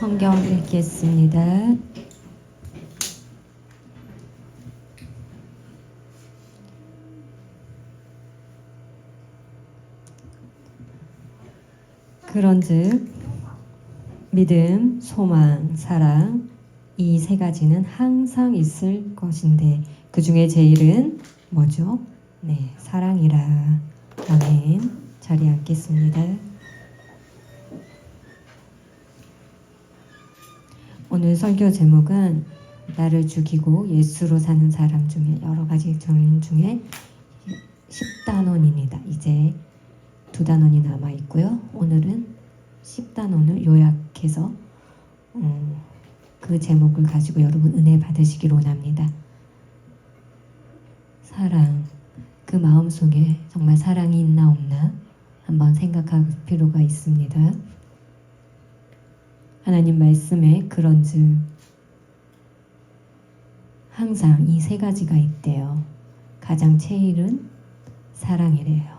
성경 읽겠습니다. 그런즉 믿음, 소망, 사랑 이 세 가지는 항상 있을 것인데 그 중에 제일은 뭐죠? 네, 사랑이라. 아멘. 자리에 앉겠습니다. 오늘 설교 제목은 나를 죽이고 예수로 사는 사람 중에 여러 가지 점 중에 10단원입니다. 이제 2단원이 남아 있고요. 오늘은 10단원을 요약해서 그 제목을 가지고 여러분 은혜 받으시기를 원합니다. 사랑, 그 마음속에 정말 사랑이 있나 없나 한번 생각할 필요가 있습니다. 하나님 말씀에 그런즉 항상 이 세 가지가 있대요. 가장 제일은 사랑이래요.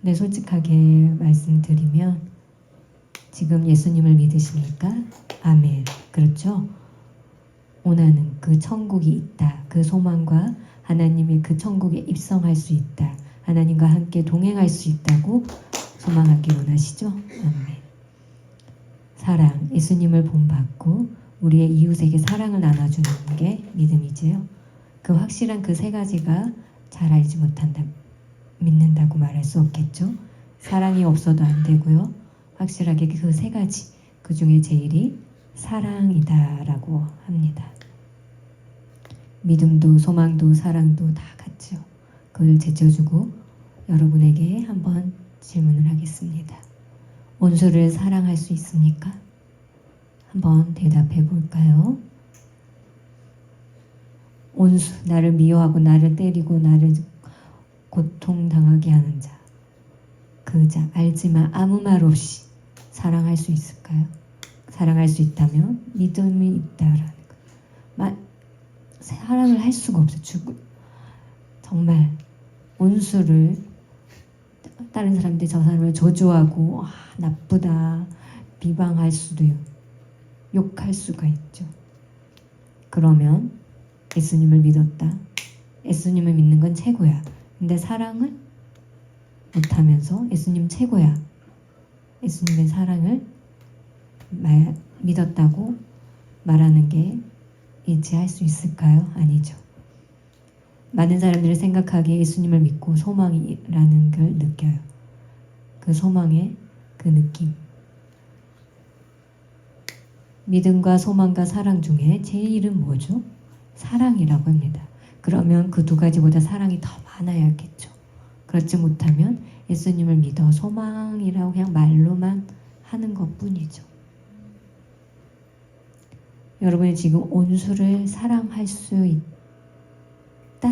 네, 솔직하게 말씀드리면 지금 예수님을 믿으십니까? 아멘. 그렇죠? 원하는 그 천국이 있다. 그 소망과 하나님의 그 천국에 입성할 수 있다. 하나님과 함께 동행할 수 있다고 소망하기 원하시죠? 아멘. 사랑, 예수님을 본받고 우리의 이웃에게 사랑을 나눠주는 게 믿음이지요. 그 확실한 그 세 가지가 잘 알지 못한다, 믿는다고 말할 수 없겠죠. 사랑이 없어도 안 되고요. 확실하게 그 세 가지, 그 중에 제일이 사랑이다라고 합니다. 믿음도 소망도 사랑도 다 같죠. 그걸 제쳐주고 여러분에게 한번 질문을 하겠습니다. 원수를 사랑할 수 있습니까? 한번 대답해 볼까요? 원수, 나를 미워하고 나를 때리고 나를 고통당하게 하는 자, 그 자 알지만 아무 말 없이 사랑할 수 있을까요? 사랑할 수 있다면 믿음이 있다라는 것. 사랑을 할 수가 없어요. 정말 원수를, 다른 사람들이 저 사람을 저주하고 나쁘다 비방할 수도 욕할 수가 있죠. 그러면 예수님을 믿었다. 예수님을 믿는 건 최고야. 근데 사랑을 못하면서 예수님 최고야, 예수님의 사랑을 믿었다고 말하는 게 일치할 수 있을까요? 아니죠. 많은 사람들이 생각하기에 예수님을 믿고 소망이라는 걸 느껴요. 그 소망의 그 느낌. 믿음과 소망과 사랑 중에 제일은 뭐죠? 사랑이라고 합니다. 그러면 그 두 가지보다 사랑이 더 많아야겠죠. 그렇지 못하면 예수님을 믿어 소망이라고 그냥 말로만 하는 것뿐이죠. 여러분이 지금 원수를 사랑할 수 있다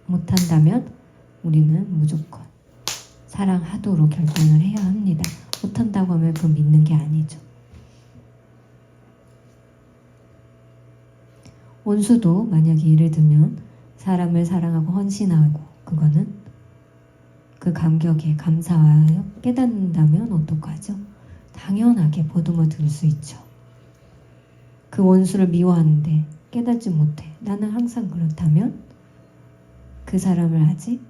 못한다면 우리는 무조건 사랑하도록 결정을 해야 합니다. 못한다고 하면 그건 믿는 게 아니죠. 원수도 만약에 예를 들면 사람을 사랑하고 헌신하고 그거는 그 감격에 감사하여 깨닫는다면 어떡하죠? 당연하게 보듬어 들 수 있죠. 그 원수를 미워하는데 깨닫지 못해. 나는 항상 그렇다면 그 사람을 아직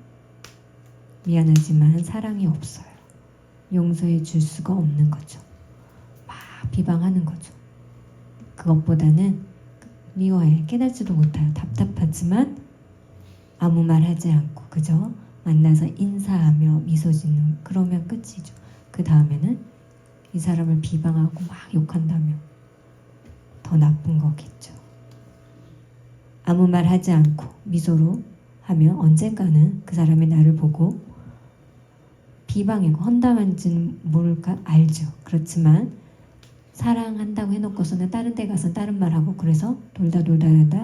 미안하지만 사랑이 없어요. 용서해 줄 수가 없는 거죠. 막 비방하는 거죠. 그것보다는 미워해. 깨닫지도 못해요. 답답하지만 아무 말 하지 않고 그저 만나서 인사하며 미소 짓는, 그러면 끝이죠. 그 다음에는 이 사람을 비방하고 막 욕한다면 더 나쁜 거겠죠. 아무 말 하지 않고 미소로 하면 언젠가는 그 사람이 나를 보고 비방이고 헌담한지는 모를까 알죠. 그렇지만 사랑한다고 해놓고서는 다른 데 가서 다른 말하고 그래서 돌다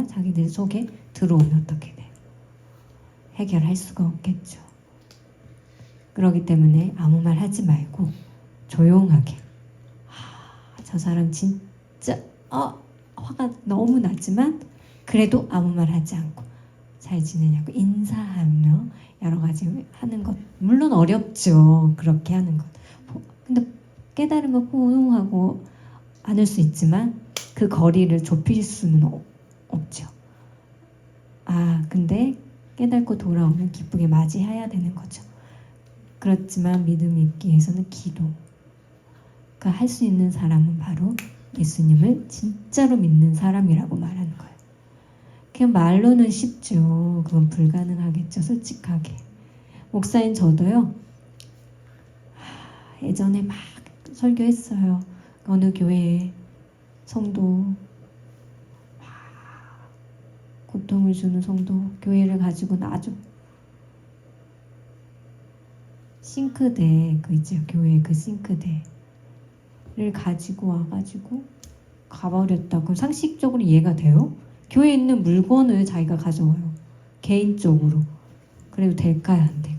자기들 속에 들어오면 어떻게 돼요? 해결할 수가 없겠죠. 그렇기 때문에 아무 말 하지 말고 조용하게, 저 사람 진짜 화가 너무 나지만 그래도 아무 말 하지 않고 잘 지내냐고 인사하며 여러 가지 하는 것, 물론 어렵죠. 그렇게 하는 것. 근데 깨달은 걸 포용하고 않을 수 있지만 그 거리를 좁힐 수는 없죠. 근데 깨닫고 돌아오면 기쁘게 맞이해야 되는 거죠. 그렇지만 믿음이 있기 위해서는 기도가 할 수 있는 사람은 바로 예수님을 진짜로 믿는 사람이라고 말하는 거예요. 그냥 말로는 쉽죠. 그건 불가능하겠죠. 솔직하게. 목사인 저도요. 예전에 막 설교했어요. 어느 교회에 성도, 고통을 주는 성도, 교회를 가지고 아주 싱크대, 그 있죠. 교회 그 싱크대를 가지고 와가지고 가버렸다. 그럼 상식적으로 이해가 돼요? 교회에 있는 물건을 자기가 가져와요. 개인적으로. 그래도 될까요? 안 될까요?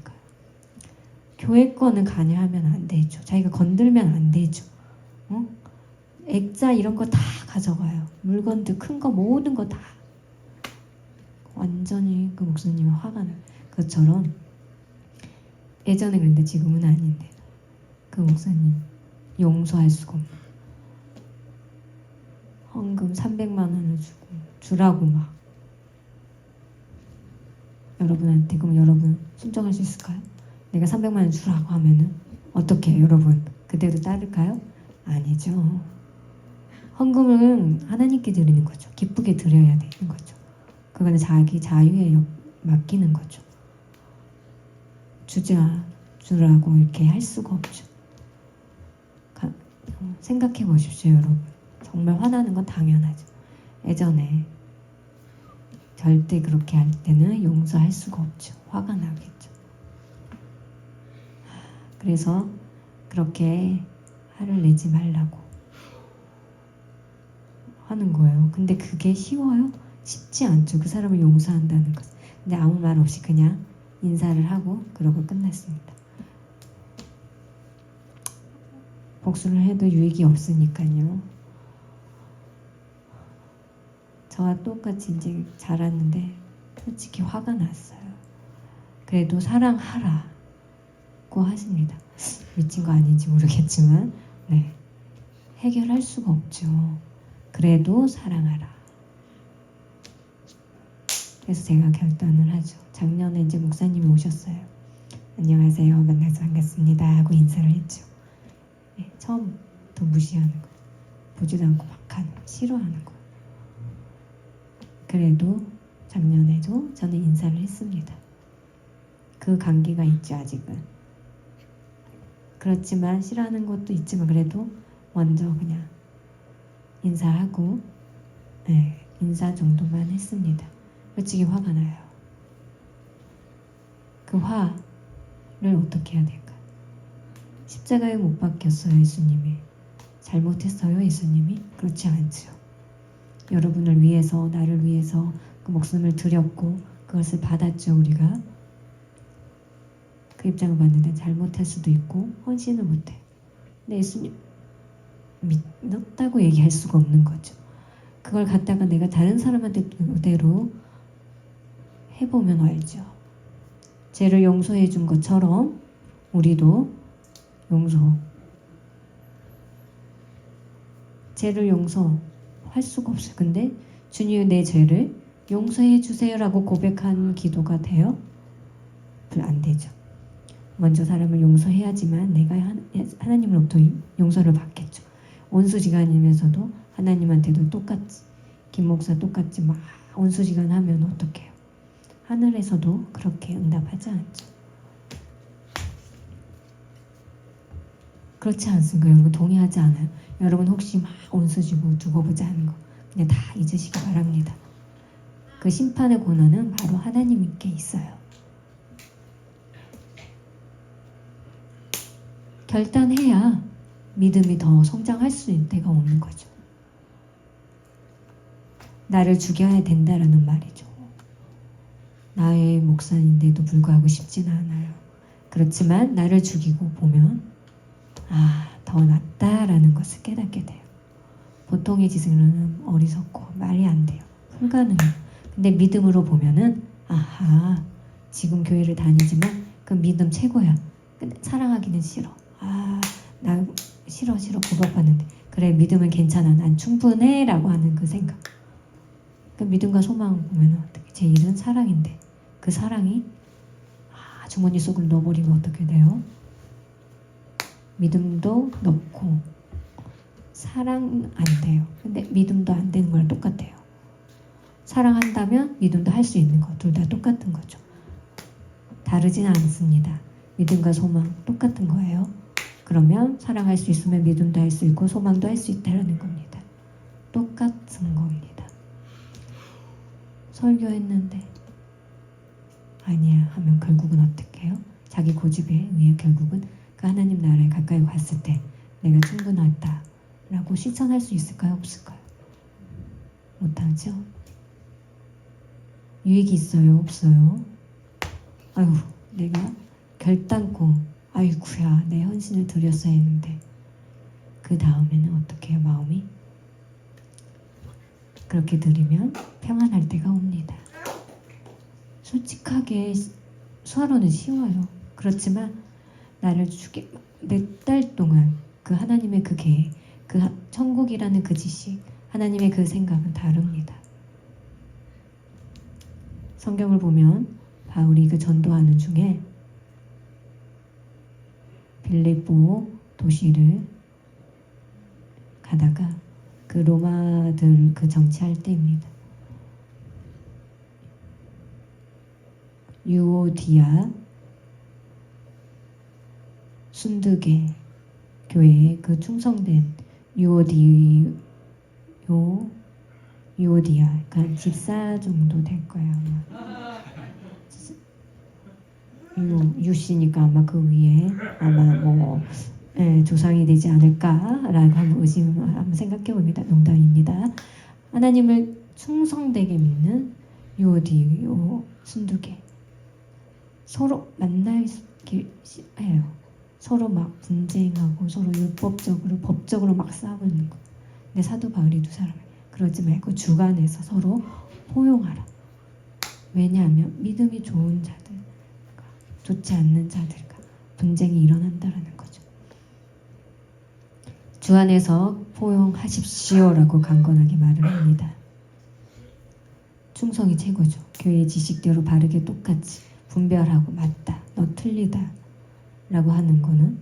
교회 거는 관여하면 안 되죠. 자기가 건들면 안 되죠. 액자 이런 거 다 가져가요. 물건들 큰 거 모든 거 다. 완전히 그 목사님이 화가 나요. 그것처럼 예전에 그랬는데 지금은 아닌데 그 목사님 용서할 수가 없는 헌금 300만 원을 주라고 막 여러분한테. 그럼 여러분 순종할 수 있을까요? 내가 300만 원 주라고 하면은 어떻게 해요, 여러분? 그대로 따를까요? 아니죠. 헌금은 하나님께 드리는 거죠. 기쁘게 드려야 되는 거죠. 그거는 자기 자유에 맡기는 거죠. 주라고 이렇게 할 수가 없죠. 생각해 보십시오, 여러분. 정말 화나는 건 당연하죠. 예전에 절대 그렇게 할 때는 용서할 수가 없죠. 화가 나겠죠. 그래서 그렇게 화를 내지 말라고 하는 거예요. 근데 그게 쉬워요? 쉽지 않죠. 그 사람을 용서한다는 것. 근데 아무 말 없이 그냥 인사를 하고 그러고 끝났습니다. 복수를 해도 유익이 없으니까요. 저와 똑같이 이제 자랐는데 솔직히 화가 났어요. 그래도 사랑하라고 하십니다. 미친 거 아닌지 모르겠지만 네, 해결할 수가 없죠. 그래도 사랑하라. 그래서 제가 결단을 하죠. 작년에 이제 목사님이 오셨어요. 안녕하세요. 만나서 반갑습니다 하고 인사를 했죠. 네, 처음부터 무시하는 거, 보지도 않고 막 하는 거, 싫어하는 거. 그래도 작년에도 저는 인사를 했습니다. 그 관계가 있죠, 아직은. 그렇지만 싫어하는 것도 있지만 그래도 먼저 그냥 인사하고 네, 인사 정도만 했습니다. 솔직히 화가 나요. 그 화를 어떻게 해야 될까요? 십자가에 못 박혔어요, 예수님이. 잘못했어요, 예수님이? 그렇지 않죠. 여러분을 위해서, 나를 위해서 그 목숨을 드렸고 그것을 받았죠, 우리가. 그 입장을 봤는데 잘못할 수도 있고 헌신을 못해. 근데 예수님 믿었다고 얘기할 수가 없는 거죠. 그걸 갖다가 내가 다른 사람한테 그대로 해보면 알죠. 죄를 용서해 준 것처럼 우리도 죄를 용서할 수가 없어요. 근데 주님 내 죄를 용서해 주세요라고 고백한 기도가 돼요? 안 되죠. 먼저 사람을 용서해야지만 내가 하나님으로부터 용서를 받겠죠. 온수지간이면서도 하나님한테도 똑같이, 김 목사 똑같이 막 온수지간 하면 어떡해요? 하늘에서도 그렇게 응답하지 않죠. 그렇지 않습니까? 여러분 동의하지 않아요? 여러분 혹시 막 온수지고 두고 보자 하는 거 그냥 다 잊으시기 바랍니다. 그 심판의 권한은 바로 하나님께 있어요. 결단해야 믿음이 더 성장할 수 있는 때가 오는 거죠. 나를 죽여야 된다라는 말이죠. 나의 목사인데도 불구하고 쉽지는 않아요. 그렇지만 나를 죽이고 보면 더 낫다라는 것을 깨닫게 돼요. 보통의 지식으로는 어리석고 말이 안 돼요. 불가능해요. 근데 믿음으로 보면은 지금 교회를 다니지만 그 믿음 최고야. 근데 사랑하기는 싫어. 나 싫어 구박받는데 그래 믿음은 괜찮아 난 충분해 라고 하는 그 생각. 그 믿음과 소망 보면 어떻게 제 일은 사랑인데 그 사랑이 주머니 속으로 넣어버리면 어떻게 돼요? 믿음도 넣고 사랑 안 돼요. 근데 믿음도 안 되는 거랑 똑같아요. 사랑한다면 믿음도 할 수 있는 거 둘 다 똑같은 거죠. 다르진 않습니다. 믿음과 소망 똑같은 거예요. 그러면 사랑할 수 있으면 믿음도 할 수 있고 소망도 할 수 있다는 겁니다. 똑같은 겁니다. 설교했는데 아니야 하면 결국은 어떻게 해요? 자기 고집에 의해 결국은 그 하나님 나라에 가까이 왔을 때 내가 충분하다 라고 실천할 수 있을까요? 없을까요? 못하죠? 유익이 있어요? 없어요? 아유 내가 결단코 아이구야 내 헌신을 드렸어야 했는데 그 다음에는 어떻게 해요? 마음이 그렇게 드리면 평안할 때가 옵니다. 솔직하게 수화로는 쉬워요. 그렇지만 나를 죽게 몇 달 동안 그 하나님의 그 계획, 그 천국이라는 그 지식, 하나님의 그 생각은 다릅니다. 성경을 보면 바울이 그 전도하는 중에 빌립보 도시를 가다가 그 로마들 그 정치할 때입니다. 유오디아 순두계 교회에 그 충성된 유오디아 그러니까 집사 정도 될 거예요 아마. 유씨니까 아마 그 위에 아마 뭐 조상이 되지 않을까라고 한번 생각해 봅니다. 농담입니다. 하나님을 충성되게 믿는 유오디오 순두계 서로 만나기 싫어요. 서로 막 분쟁하고 서로 율법적으로 법적으로 막 싸우고 있는 거. 근데 사도 바울이 두 사람을 그러지 말고 주관해서 서로 포용하라. 왜냐하면 믿음이 좋은 자들과 좋지 않는 자들과 분쟁이 일어난다라는 거죠. 주 안에서 포용하십시오라고 강건하게 말을 합니다. 충성이 최고죠. 교회의 지식대로 바르게 똑같이 분별하고 맞다, 너 틀리다 라고 하는 거는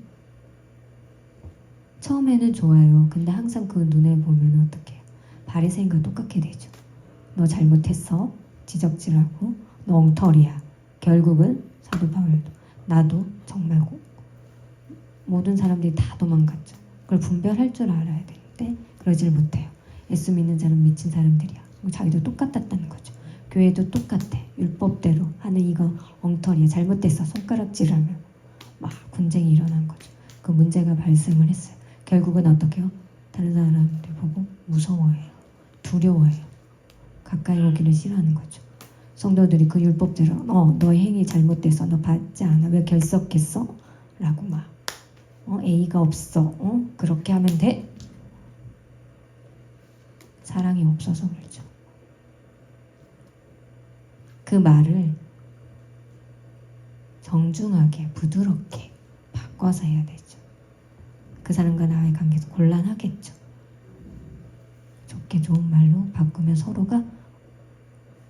처음에는 좋아요. 근데 항상 그 눈에 보면 어떻게 해요? 바리새인과 똑같게 되죠. 너 잘못했어. 지적질하고 너 엉터리야. 결국은 사도 바울도 나도 정말 모든 사람들이 다 도망갔죠. 그걸 분별할 줄 알아야 되는데 그러질 못해요. 예수 믿는 자는 미친 사람들이야. 자기도 똑같았다는 거죠. 교회도 똑같아. 율법대로 하는 이거 엉터리야. 잘못됐어. 손가락질하면 막 분쟁이 일어난 거죠. 그 문제가 발생을 했어요. 결국은 어떻게 해요? 다른 사람들 보고 무서워해요. 두려워해요. 가까이 오기를 싫어하는 거죠. 성도들이 그 율법대로 너의 행위 잘못됐어. 너 받지 않아. 왜 결석했어? 라고 막 A가 없어. 그렇게 하면 돼? 사랑이 없어서 그렇죠. 그 말을 정중하게 부드럽게 바꿔서 해야 되죠. 그 사람과 나의 관계에서 곤란하겠죠. 좋게 좋은 말로 바꾸면 서로가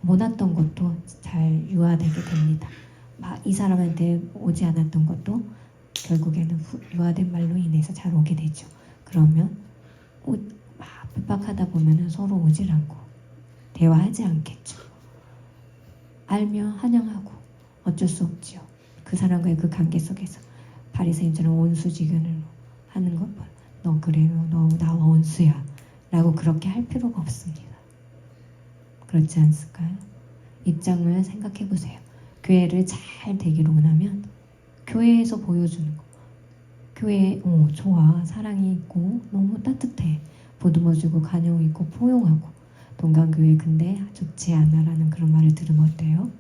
못났던 것도 잘 유화되게 됩니다. 이 사람한테 오지 않았던 것도 결국에는 유화된 말로 인해서 잘 오게 되죠. 그러면 막 핍박하다 보면 서로 오질 않고 대화하지 않겠죠. 알며 환영하고 어쩔 수 없지요. 그 사람과의 그 관계 속에서 바리새인처럼 온수지근을 하는 것보다 너 그래요. 너 나와 온수야 라고 그렇게 할 필요가 없습니다. 그렇지 않을까요? 입장을 생각해 보세요. 교회를 잘 되기로 원하면 교회에서 보여주는 거. 교회에 좋아. 사랑이 있고 너무 따뜻해. 보듬어주고 간용 있고 포용하고 동강교회 근데 좋지 않아 라는 그런 말을 들으면 어때요?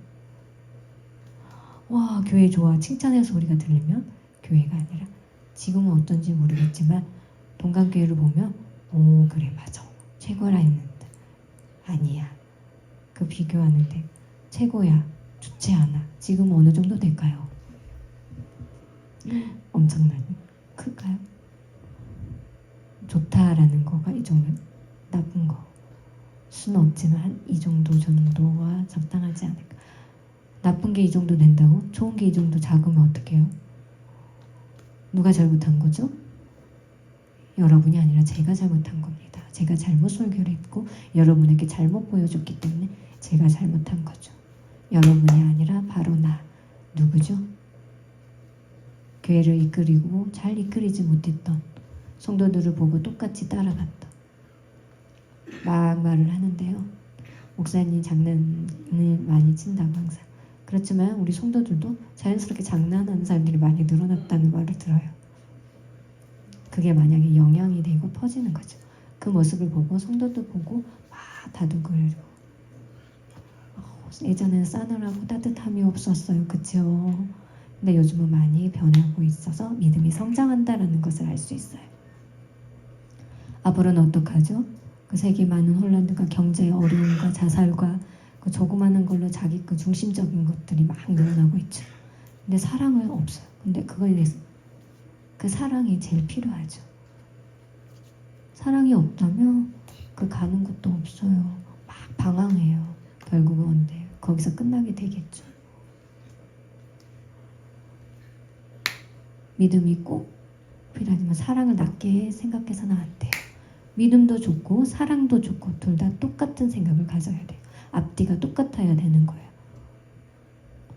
와 교회 좋아. 칭찬의 소리가 들리면 교회가 아니라 지금은 어떤지 모르겠지만 동강교회를 보면 그래 맞아. 최고라 했는데 아니야. 그 비교하는데 최고야. 좋지 않아. 지금 어느 정도 될까요? 엄청난 클까요? 좋다라는 거가 이 정도 나쁜 거 수는 없지만 한 이 정도 정도가 적당하지 않을까. 나쁜 게 이 정도 된다고? 좋은 게 이 정도 작으면 어떡해요? 누가 잘못한 거죠? 여러분이 아니라 제가 잘못한 겁니다. 제가 잘못 설교를 했고 여러분에게 잘못 보여줬기 때문에 제가 잘못한 거죠. 여러분이 아니라 바로 나. 누구죠? 교회를 이끌이고 잘 이끌이지 못했던 성도들을 보고 똑같이 따라갔다. 막 말을 하는데요. 목사님 장난을 많이 친다고 항상. 그렇지만 우리 성도들도 자연스럽게 장난하는 사람들이 많이 늘어났다는 말을 들어요. 그게 만약에 영향이 되고 퍼지는 거죠. 그 모습을 보고 성도도 보고 막 다독거리고 예전에는 싸늘하고 따뜻함이 없었어요. 그쵸? 근데 요즘은 많이 변하고 있어서 믿음이 성장한다는 것을 알 수 있어요. 앞으로는 어떡하죠? 그 세계 많은 혼란들과 경제의 어려움과 자살과 그 조그마한 걸로 자기 그 중심적인 것들이 막 늘어나고 있죠. 근데 사랑은 없어요. 근데 그거에 대해서 그 사랑이 제일 필요하죠. 사랑이 없다면 그 가는 곳도 없어요. 막 방황해요. 결국은 언제 거기서 끝나게 되겠죠. 믿음이 꼭 필요하지만 사랑을 낮게 생각해서는 안 돼요. 믿음도 좋고 사랑도 좋고 둘 다 똑같은 생각을 가져야 돼요. 앞뒤가 똑같아야 되는 거예요.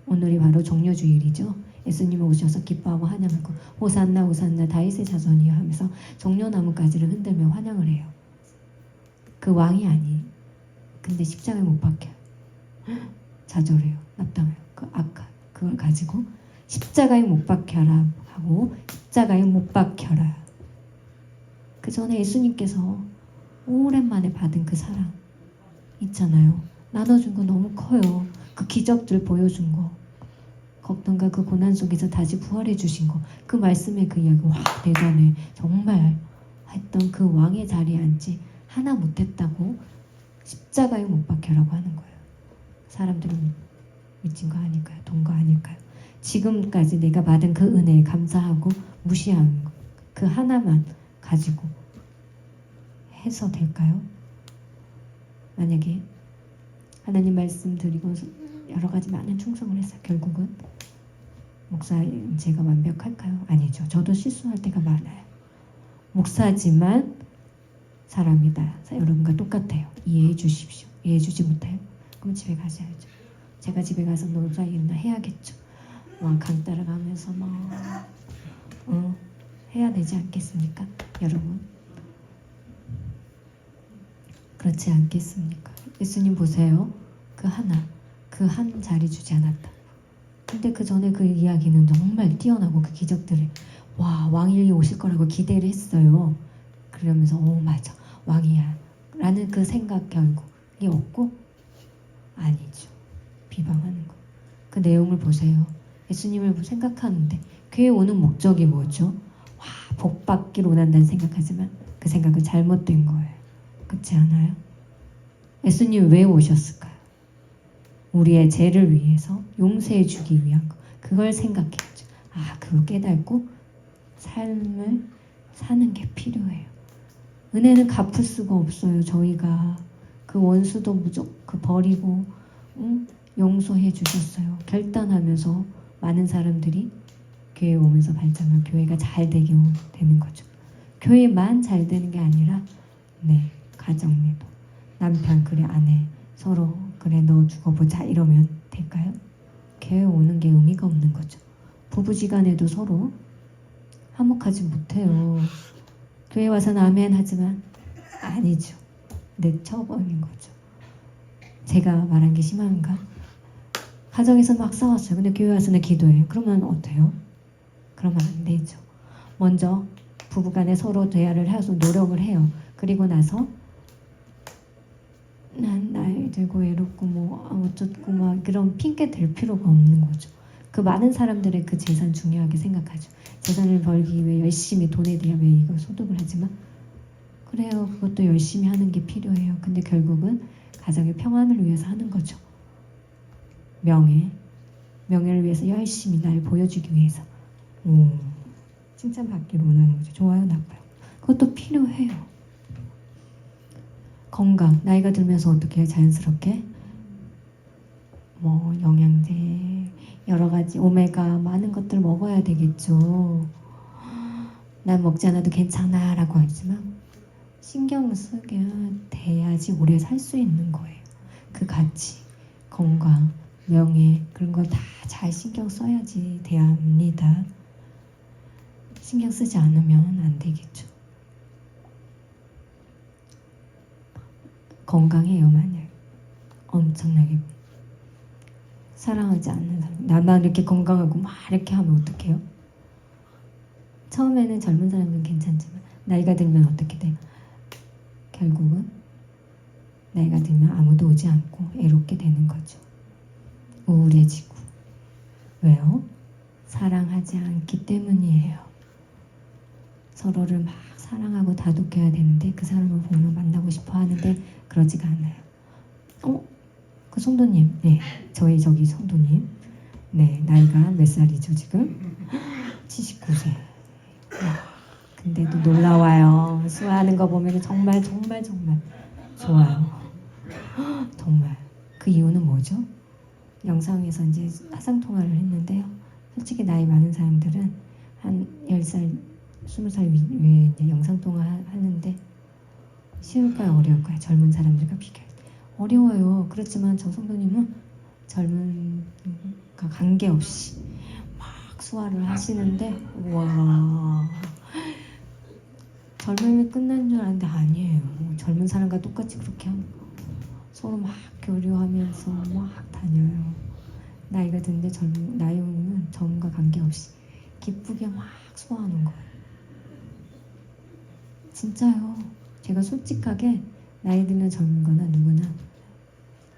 오늘이 바로 종려주일이죠. 예수님이 오셔서 기뻐하고 환영하고 호산나 호산나 다윗의 자손이여 하면서 종려나무가지를 흔들며 환영을 해요. 그 왕이 아니. 근데 십자가에 못 박혀요. 좌절해요. 납당해요. 그 악한 그걸 가지고 십자가에 못 박혀라 하고 십자가에 못 박혀라. 그 전에 예수님께서 오랜만에 받은 그 사랑 있잖아요. 나눠준 거 너무 커요. 그 기적들 보여준 거. 걱정과 그 고난 속에서 다시 부활해 주신 거. 그 말씀에 그 이야기 와 대단해. 정말 했던 그 왕의 자리에 앉지 하나 못했다고 십자가에 못 박혀라고 하는 거예요. 사람들은 미친 거 아닐까요? 돈 거 아닐까요? 지금까지 내가 받은 그 은혜에 감사하고 무시하는 거. 그 하나만 가지고 해서 될까요? 만약에 하나님 말씀 드리고 여러 가지 많은 충성을 했어요. 결국은 목사님 제가 완벽할까요? 아니죠. 저도 실수할 때가 많아요. 목사지만 사람이다. 여러분과 똑같아요. 이해해 주십시오. 이해해 주지 못해요? 그럼 집에 가셔야죠. 제가 집에 가서 노자이나 해야겠죠. 강 따라가면서 해야 되지 않겠습니까? 여러분 그렇지 않겠습니까? 예수님 보세요. 그 한 자리 주지 않았다. 근데 그 전에 그 이야기는 정말 뛰어나고 그 기적들을 왕이 오실 거라고 기대를 했어요. 그러면서 맞아 왕이야 라는 그 생각 결국이 없고 아니죠. 비방하는 거. 그 내용을 보세요. 예수님을 생각하는데 교회 오는 목적이 뭐죠? 복 받기로 원한다는 생각하지만 그 생각은 잘못된 거예요. 그렇지 않아요? 예수님 왜 오셨을까요? 우리의 죄를 위해서 용서해 주기 위한 거. 그걸 생각했죠. 그걸 깨닫고 삶을 사는 게 필요해요. 은혜는 갚을 수가 없어요. 저희가 그 원수도 무조건 버리고 용서해 주셨어요. 결단하면서 많은 사람들이 교회에 오면서 발전하면 교회가 잘 되게 되는 거죠. 교회만 잘 되는 게 아니라 가정에도 남편 그래 아내 서로 그래 너 죽어보자 이러면 될까요? 교회 오는 게 의미가 없는 거죠. 부부지간에도 서로 화목하지 못해요. 교회 와서는 아멘 하지만 아니죠. 내쳐버린 거죠. 제가 말한 게 심한가? 가정에서 막 싸웠어요. 근데 교회 와서는 기도해요. 그러면 어때요? 그러면 안 되죠. 먼저 부부간에 서로 대화를 해서 노력을 해요. 그리고 나서 난 나이 들고 외롭고 어쩌고 그런 핑계 댈 필요가 없는 거죠. 그 많은 사람들의 그 재산 중요하게 생각하죠. 재산을 벌기 위해 열심히 돈에 대한 왜 이거 소득을 하지만 그래요. 그것도 열심히 하는 게 필요해요. 근데 결국은 가정의 평안을 위해서 하는 거죠. 명예를 위해서 열심히 날 보여주기 위해서 칭찬받기를 원하는 거죠. 좋아요, 나빠요. 그것도 필요해요. 건강, 나이가 들면서 어떻게 해요? 자연스럽게 뭐 영양제 여러 가지 오메가 많은 것들 먹어야 되겠죠. 난 먹지 않아도 괜찮아 라고 하지만 신경 쓰게 돼야지 오래 살 수 있는 거예요. 그 가치, 건강, 명예 그런 거 다 잘 신경 써야지 돼야 합니다. 신경 쓰지 않으면 안 되겠죠. 건강해요 만약 엄청나게 사랑하지 않는 사람 나만 이렇게 건강하고 막 이렇게 하면 어떡해요? 처음에는 젊은 사람은 괜찮지만 나이가 들면 어떻게 돼요? 결국은 나이가 들면 아무도 오지 않고 애롭게 되는 거죠. 우울해지고 왜요? 사랑하지 않기 때문이에요. 서로를 막 사랑하고 다독여야 되는데 그 사람을 보면 만나고 싶어 하는데 그러지가 않아요. 그 성도님, 네, 저기 성도님, 네, 나이가 몇 살이죠 지금? 79세. 근데도 놀라워요. 수화하는 거 보면 정말 좋아요. 정말. 그 이유는 뭐죠? 영상에서 이제 화상 통화를 했는데요. 솔직히 나이 많은 사람들은 한 10살, 20살 위에 이제 영상 통화 하는데 쉬울까요, 어려울까요? 젊은 사람들과 비교할 때 어려워요. 그렇지만 저 성도님은 젊은 관계없이 막 수화를 하시는데 와 젊음이 끝난 줄 알았는데 아니에요. 젊은 사람과 똑같이 그렇게 하고 서로 막 교류하면서 막 다녀요. 나이가 드는데 나이 오면 젊음과 관계없이 기쁘게 막 수화하는 거예요. 진짜요. 제가 솔직하게 나이 들면 젊은 거나 누구나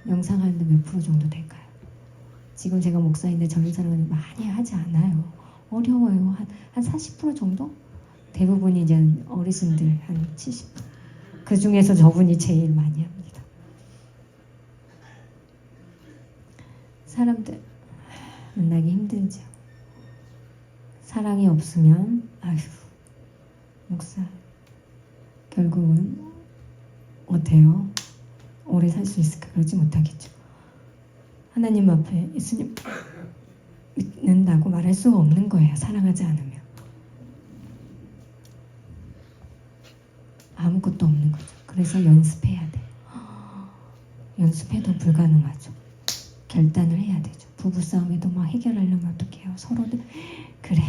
영상 하는데 몇 프로 정도 될까요? 지금 제가 목사인데 젊은 사람은 많이 하지 않아요. 어려워요. 한 40% 정도? 대부분이 이제 어르신들 한 70%. 그 중에서 저분이 제일 많이 합니다. 사람들 만나기 힘들죠. 사랑이 없으면 아휴 목사 결국은 어때요? 오래 살 수 있을까? 그러지 못하겠죠. 하나님 앞에 예수님 믿는다고 말할 수가 없는 거예요. 사랑하지 않으면 아무것도 없는 거죠. 그래서 연습해야 돼요. 연습해도 불가능하죠. 결단을 해야 되죠. 부부싸움에도 막 해결하려면 어떻게 해요? 서로들 그래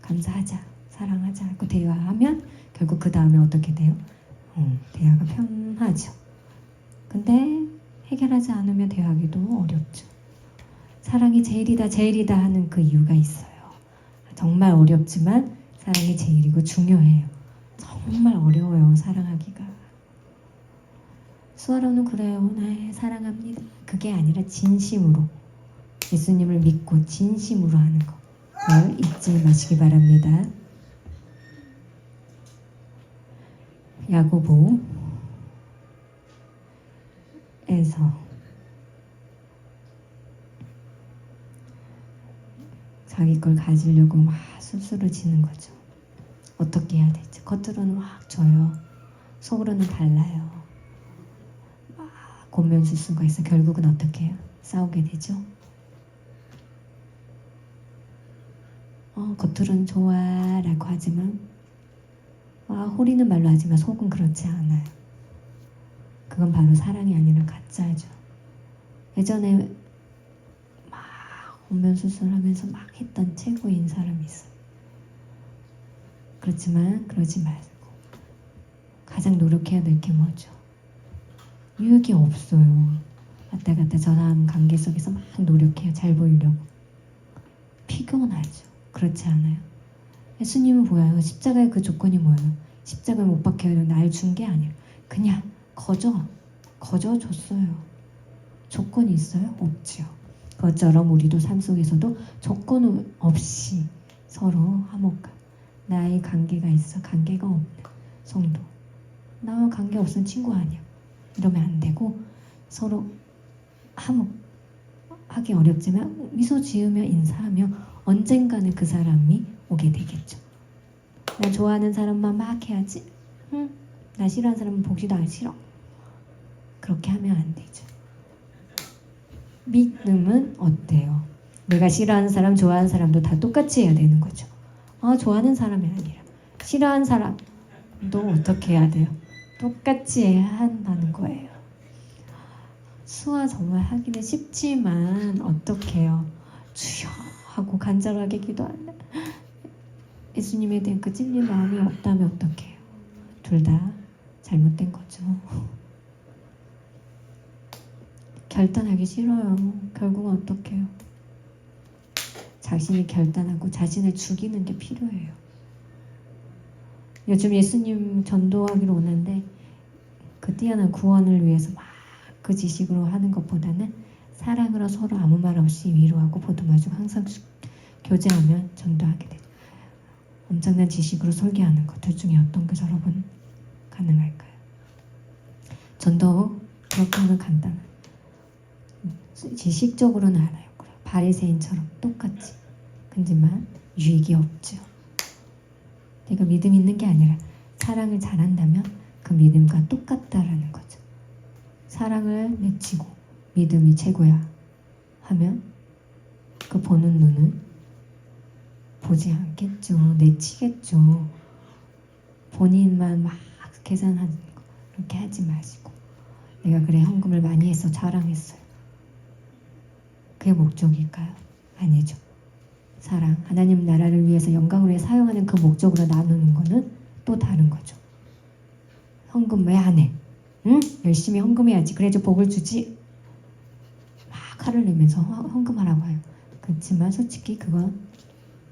감사하자 사랑하자 하고 대화하면 결국 그 다음에 어떻게 돼요? 대화가 편하죠. 근데 해결하지 않으면 대화하기도 어렵죠. 사랑이 제일이다 하는 그 이유가 있어요. 정말 어렵지만 사랑이 제일이고 중요해요. 정말 어려워요 사랑하기가. 수아로는 그래요. 네, 사랑합니다. 그게 아니라 진심으로 예수님을 믿고 진심으로 하는 거 잊지 마시기 바랍니다. 야고보에서 자기 걸 가지려고 막 쑥스러지는 거죠. 어떻게 해야 되죠? 겉으로는 막 줘요. 속으로는 달라요. 막 곤면술수가 있어. 결국은 어떻게 해요? 싸우게 되죠. 겉으로는 좋아 라고 하지만 호리는 말로 하지만 속은 그렇지 않아요. 그건 바로 사랑이 아니라 가짜죠. 예전에 막 곤면술수하면서 막 했던 최고인 사람이 있어요. 그렇지만 그러지 말고 가장 노력해야 될 게 뭐죠? 유혹이 없어요. 왔다 갔다 저 사람 관계 속에서 막 노력해요. 잘 보이려고. 피곤하죠. 그렇지 않아요? 예수님은 뭐예요? 십자가의 그 조건이 뭐예요? 십자가에 못 박혀요. 날 준 게 아니에요. 그냥 거저줬어요. 조건이 있어요? 없죠. 그것처럼 우리도 삶 속에서도 조건 없이 서로 화목한 나의 관계가 있어. 관계가 없는 성도. 나와 관계 없으면 친구 아니야. 이러면 안 되고 서로 화목하기 어렵지만 미소 지으며 인사하며 언젠가는 그 사람이 오게 되겠죠. 나 좋아하는 사람만 막 해야지. 나 싫어하는 사람은 보기도 안 싫어. 그렇게 하면 안 되죠. 믿음은 어때요? 내가 싫어하는 사람, 좋아하는 사람도 다 똑같이 해야 되는 거죠. 좋아하는 사람이 아니라 싫어하는 사람도 어떻게 해야 돼요? 똑같이 해야 한다는 거예요. 수화 정말 하기는 쉽지만 어떻게 해요? 주여 하고 간절하게 기도하는 예수님에 대한 그 찔린 마음이 없다면 어떻게 해요? 둘 다 잘못된 거죠. 결단하기 싫어요. 결국은 어떻게 해요? 자신이 결단하고 자신을 죽이는 게 필요해요. 요즘 예수님 전도하기로 오는데 그 뛰어난 구원을 위해서 막 그 지식으로 하는 것보다는 사랑으로 서로 아무 말 없이 위로하고 보듬어주고 항상 교제하면 전도하게 돼요. 엄청난 지식으로 설계하는 것 둘 중에 어떤 게 여러분 가능할까요? 전도 그렇게 하면 간단한 지식적으로는 알아요. 바리새인처럼 똑같이. 하지만 유익이 없죠. 내가 믿음 있는 게 아니라 사랑을 잘한다면 그 믿음과 똑같다라는 거죠. 사랑을 맺히고 믿음이 최고야 하면 그 보는 눈은 보지 않겠죠. 내치겠죠. 본인만 막 계산하는 거 그렇게 하지 마시고 내가 그래 헌금을 많이 해서 자랑했어요. 그게 목적일까요? 아니죠. 사랑, 하나님 나라를 위해서 영광을 위해 사용하는 그 목적으로 나누는 거는 또 다른 거죠. 헌금 왜 안 해? 응? 열심히 헌금해야지. 그래야지 복을 주지. 막 화를 내면서 헌금하라고 해요. 그렇지만 솔직히 그건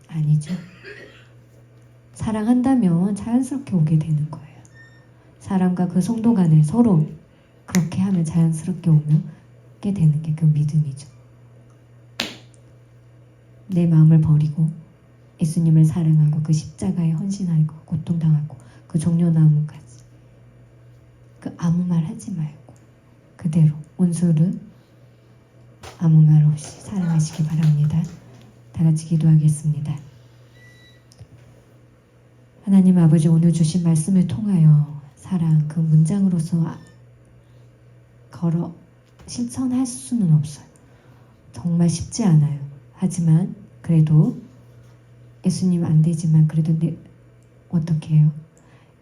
아니죠. 사랑한다면 자연스럽게 오게 되는 거예요. 사람과 그 성도 간에 서로 그렇게 하면 자연스럽게 오게 되는 게 그 믿음이죠. 내 마음을 버리고 예수님을 사랑하고 그 십자가에 헌신하고 고통당하고 그 종려나무까지 그 아무 말 하지 말고 그대로 온수를 아무 말 없이 사랑하시기 바랍니다. 다 같이 기도하겠습니다. 하나님 아버지 오늘 주신 말씀을 통하여 사랑 그 문장으로서 걸어 실천할 수는 없어요. 정말 쉽지 않아요. 하지만 그래도 예수님 안 되지만 그래도 어떻게 해요?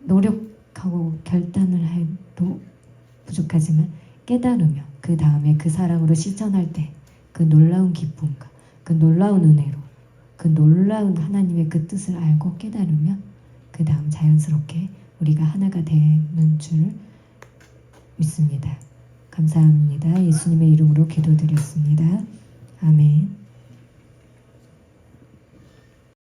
노력하고 결단을 해도 부족하지만 깨달으며 그 다음에 그 사랑으로 실천할 때 그 놀라운 기쁨과 그 놀라운 은혜로 그 놀라운 하나님의 그 뜻을 알고 깨달으면 그 다음 자연스럽게 우리가 하나가 되는 줄 믿습니다. 감사합니다. 예수님의 이름으로 기도드렸습니다. 아멘.